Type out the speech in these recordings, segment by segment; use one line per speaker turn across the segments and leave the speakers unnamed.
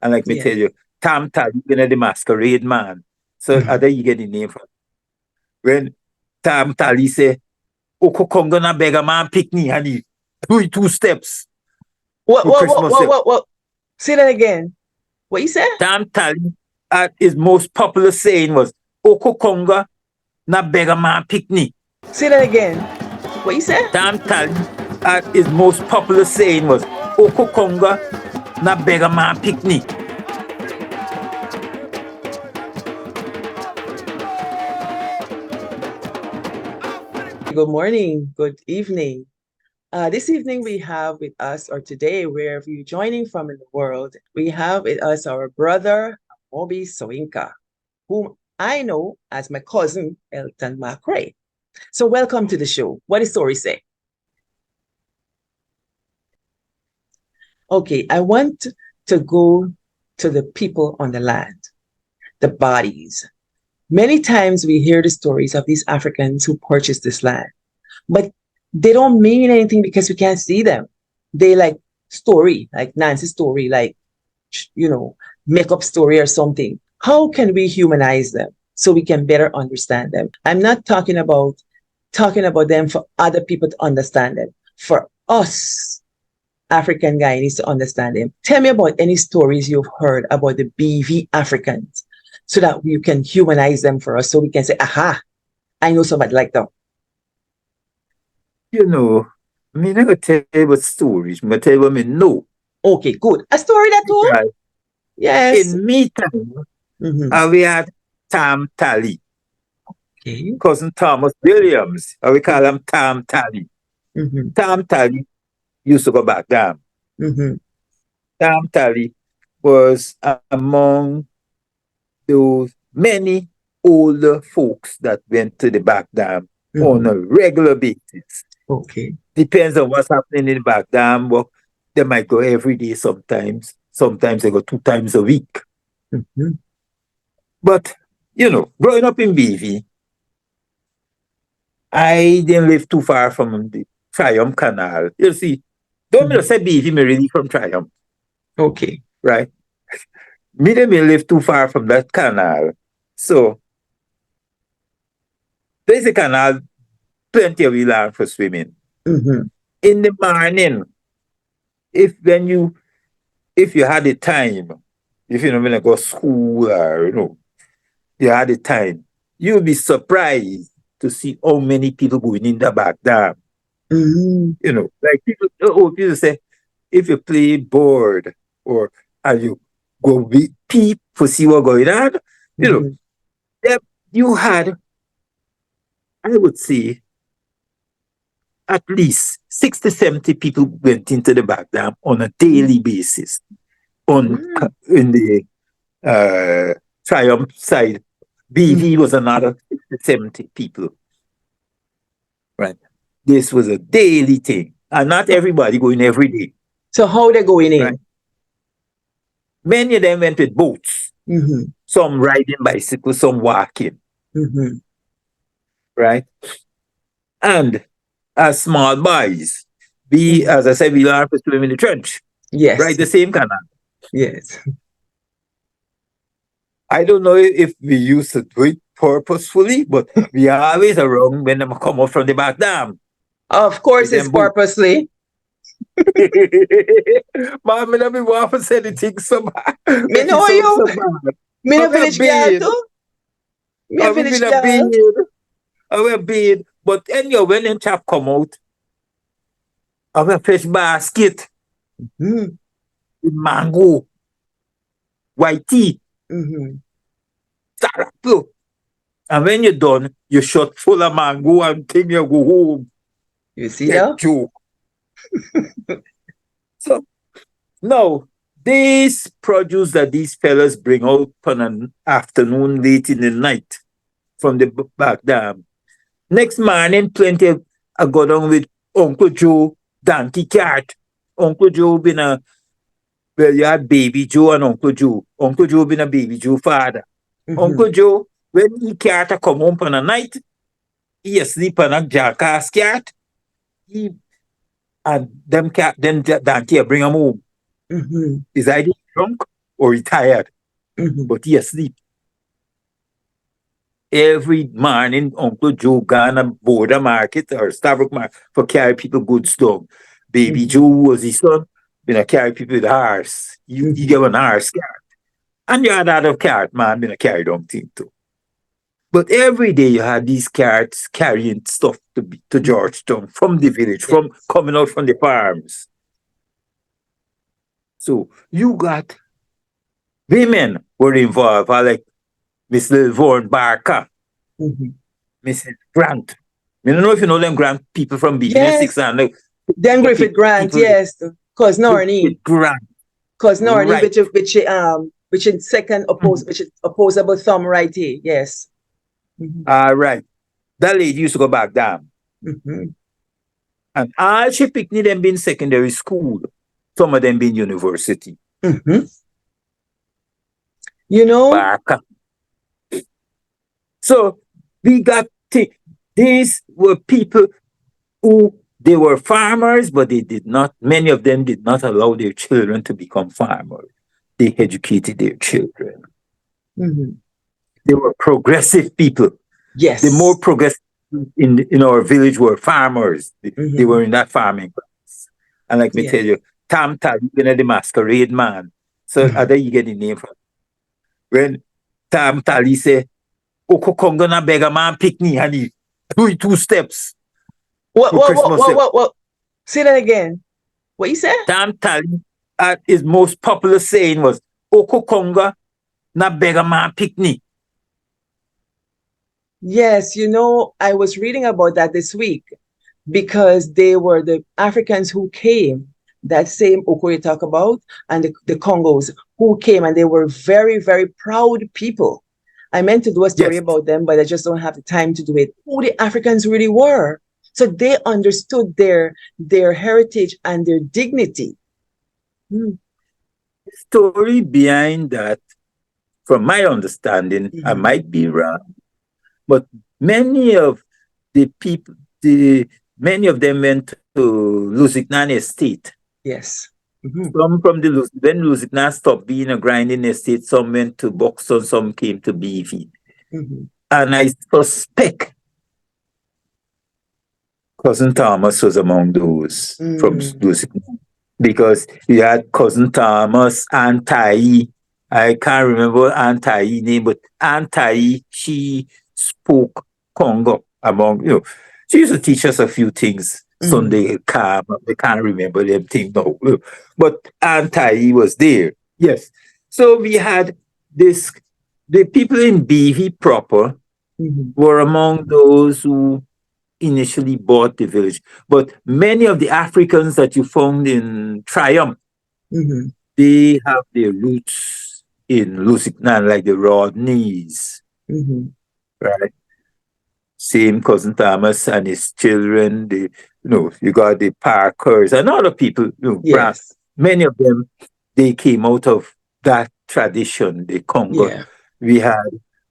And like me
Yeah.
tell you, Tam Tally, the masquerade man. So other you get the name from. When Tam Tally say, Oko Kongo na beggar man pickney, honey. Two steps.
What,
To
what, what,
Christmas
what,
Eve.
what? Say that again. What you said?
Tam Tally, his most popular saying was, Oko Kongo na beggar man pickney.
Say that again. What you said?
Tam Tally, his most popular saying was, Oko Kongo na beggar man pickney.
Good morning. Good evening. This evening we have with us, or today, wherever you're joining from in the world, we have with us our brother, Moby Soinka, whom I know as my cousin, Elton McRae. So welcome to the show. What does story say? Okay, I want to go to the people on the land, the bodies. Many times we hear the stories of these Africans who purchased this land, but they don't mean anything because we can't see them. They like story, like Nancy's story, like, make up story or something. How can we humanize them so we can better understand them? I'm not talking about them for other people to understand them. For us, African Guyanese to understand them. Tell me about any stories you've heard about the BV Africans so that you can humanize them for us so we can say, aha, I know somebody like them.
You know, me not gonna tell you about stories. I'm gonna tell you what me know.
Okay, good. A story that too?
Right.
Yes.
In me time, we had Tam Tally,
Okay.
cousin Thomas Williams. We call him Tam Tally. Tam Tally used to go back down. Tam Tally was among those many older folks that went to the back dam on a regular basis.
Okay.
Depends on what's happening in the back dam. But they might go every day sometimes. Sometimes they go 2 times a week. But, growing up in BV, I didn't live too far from the Triumph Canal. You see, don't me say BV, me really from Triumph.
Okay.
Right? Me didn't live too far from that canal. So, there's a canal, plenty of land for swimming. In the morning, if you had the time, if you don't want to go to school or, you had the time, you'll be surprised to see how many people going in the back dam. Like people say, if you play board and you go peep to see what's going on, you had, I would say, at least 60, 70 people went into the back dam on a daily basis in the Triumph side. BV was another 60, 70 people. Right. This was a daily thing. And not everybody going every day.
So how they going in? Right?
Many of them went with boats. Some riding bicycles, some walking. Right? And as small boys, as I said, we learned to swim in the trench.
Yes.
Right, the same canal.
Yes.
I don't know if we used to do it purposefully, but we are always around when they come out from the back dam.
Of course, it's purposely.
Mom, me not be want to say the thing so bad.
Me know you. Me a village girl too. Me a village girl.
I will bead. But anyhow, when them chap come out, I will fish basket. Mango. White tea. And when you're done, you shot full of mango and think you go home.
You see that?
Joke. So, now, this produce that these fellas bring out on an afternoon late in the night from the back dam. Next morning, plenty I go down with Uncle Joe, donkey cart. Uncle Joe been you had Baby Joe and Uncle Joe. Uncle Joe been a Baby Joe father. Uncle Joe, when he cart come home on a night, he asleep on a jackass cat. And them donkey bring him home. Is either drunk or retired,
Mm-hmm.
but he asleep. Every morning, Uncle Joe gone a border market or Starbuck market for carry people goods down. Baby
Mm-hmm.
Joe was his son, been carry people with horse. You
Mm-hmm.
get an horse cart. And you had other cart, man, been carry down thing too. But every day you had these carts carrying stuff to Georgetown from the village, from
Yes.
coming out from the farms. So you got women were involved, like Miss Vaughan Barker,
Mm-hmm.
Mrs. Grant. I don't know if you know them Grant people from BV6
Yes.
and
Then Griffith Grant,
people
yes. Cause
with
Norney.
Grant.
Cause Norney,
Right.
which in second
Mhm.
which is opposable thumb righty. Yes. Mm-hmm.
All right. That lady used to go back down.
Mm-hmm.
And all she picked them being secondary school. Some of them being university.
Mm-hmm. You know,
Barker. So we got these were people who they were farmers, but they did not, many of them did not allow their children to become farmers. They educated their children.
mm-hmm.
They were progressive people. The more
Yes.
progressive in our village were farmers. They
Mm-hmm.
were in that farming class. And like me
Yeah.
tell you, Tam Tally, the masquerade man. So other you get the name from. When Tam Tally say, Oko Kongo na beggar man pickney, honey. Two steps
What
for
what what
Christmas.
what what what say that again. What you said?
Tam Tally, his most popular saying was, Oko Kongo na beggar man pickney.
Yes, you know, I was reading about that this week because they were the Africans who came, that same Oko you talk about, and the Congos who came, and they were very, very proud people. I meant to do a story
Yes.
about them, but I just don't have the time to do it. Who the Africans really were. So they understood their heritage and their dignity. Mm.
Story behind that, from my understanding, I
Mm-hmm.
might be wrong, but many of the people, many of them went to Lusignan estate.
Yes. Mm-hmm.
Some from when Lusignan stopped being a grinding estate, some went to Boxon, some came to BV.
Mm-hmm.
And I suspect Cousin Thomas was among those from Lusignan. Because you had Cousin Thomas, Aunt Tai. I can't remember Aunt Tai name, but Aunt Tai, she spoke Kongo among, she used to teach us a few things. Sunday calm, I can't remember them things now. But Aunt Tai was there. Yes. So we had this, the people in BV proper
Mm-hmm.
were among those who initially bought the village. But many of the Africans that you found in Triumph,
Mm-hmm.
they have their roots in Lusignan, like the Rodneys,
Mm-hmm.
right? Same Cousin Thomas and his children, you got the Parkers and other people,
Yes.
many of them, they came out of that tradition, the Kongo.
Yeah.
We had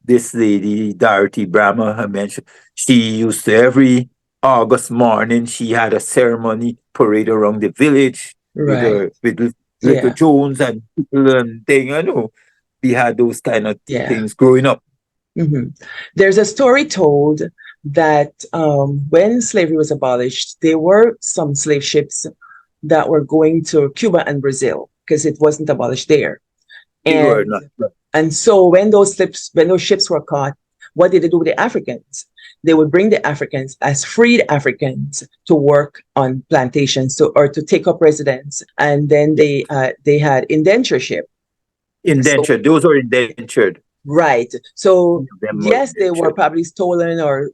this lady, Dorothy Brahma, I mentioned, she used to every August morning, she had a ceremony parade around the village with
Right.
her, with little
Yeah.
Jones and people and thing. I know we had those kind of
Yeah.
things growing up.
Mm-hmm. There's a story told that when slavery was abolished, there were some slave ships that were going to Cuba and Brazil because it wasn't abolished there.
They were
And
not.
and so when those ships were caught, what did they do with the Africans? They would bring the Africans as freed Africans to work on plantations or to take up residence, and then they had indentureship. So
Indentured. Those are indentured.
right. So
Them were
yes, they were
indentured.
probably stolen or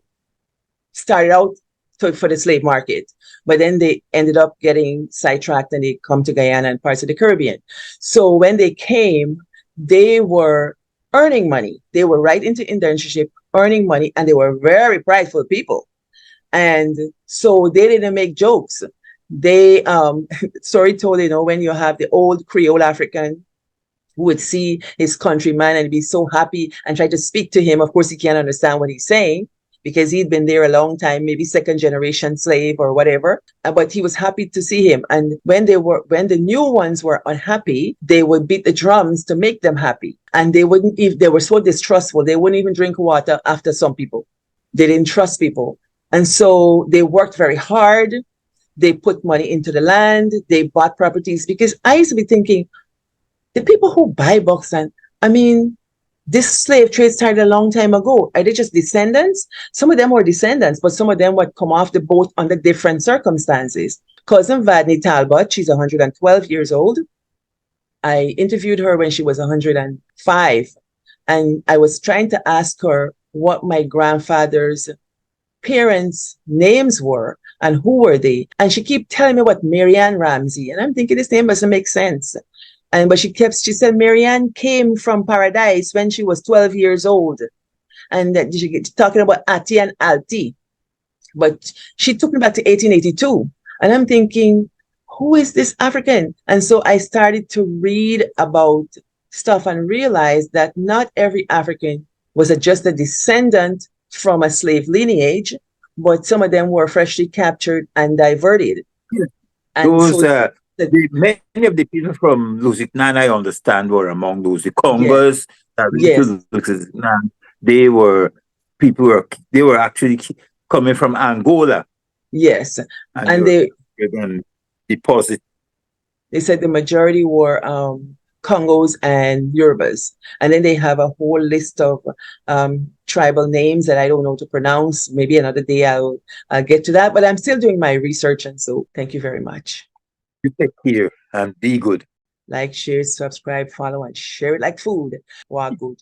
started out for the slave market, but then they ended up getting sidetracked and they come to Guyana and parts of the Caribbean. So when they came, they were earning money. They were right into internship, earning money, and they were very prideful people. And so they didn't make jokes. They story told, when you have the old Creole African who would see his countryman and be so happy and try to speak to him. Of course, he can't understand what he's saying because he'd been there a long time, maybe second generation slave or whatever. But he was happy to see him. And when the new ones were unhappy, they would beat the drums to make them happy. And they wouldn't, if they were so distrustful, they wouldn't even drink water after some people. They didn't trust people. And so they worked very hard. They put money into the land. They bought properties, because I used to be thinking, the people who buy books, and I mean, this slave trade started a long time ago. Are they just descendants? Some of them were descendants, but some of them would come off the boat under different circumstances. Cousin Vadney Talbot, she's 112 years old. I interviewed her when she was 105. And I was trying to ask her what my grandfather's parents' names were and who were they. And she kept telling me what Marianne Ramsey. And I'm thinking this name doesn't make sense. But she said Marianne came from Paradise when she was 12 years old. And that she talking about Ati and Alti. But she took me back to 1882. And I'm thinking, who is this African? And so I started to read about stuff and realized that not every African was just a descendant from a slave lineage, but some of them were freshly captured and diverted.
Yeah.
And
Those,
so
many of the people from Lusitania, I understand, were among those. The
yes,
Congos that went
yes,
to Lusitania, they were they were actually coming from Angola,
yes.
and
And
they were then deposited.
they said the majority were Congos and Yorubas. And then they have a whole list of tribal names that I don't know to pronounce. Maybe another day I'll get to that. But I'm still doing my research. And so thank you very much.
You take care and be good.
Like, share, subscribe, follow, and share it like food. Wow, good.